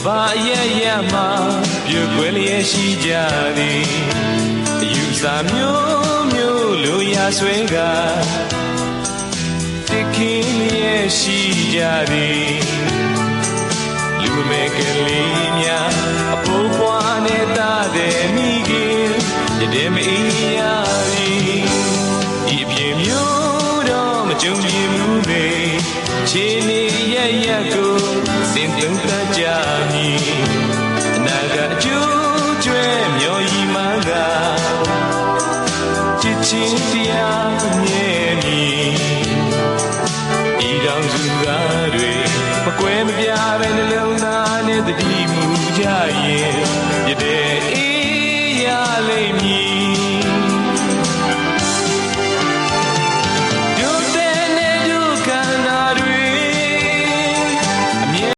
ဘာရဲ့ရမှာပြုတ်ွယ်လျက်ရှိကြသည်အယူစာမျိုးမျိုးလိုရာဆွဲကတခင်လျက်ရှိကြသည်လူမဲကလေးများအဖိုးပွားနေတာတဲ့မိခင်ရတဲ့မအေးရသည်ဒီပြင်းမျိုးတော့မကြုံပြဘူးပဲခြေနေရရက်ကိုစင်သုံးတတ်ကြမည်အနာကအကျိုးကျွဲမျောရီမှန်းကချစ်ချင်းတရားမြဲမည်ဤတော်စုကားတွေမကွဲမပြားပဲနှလုံးသားနဲ့တတိမူကြရင်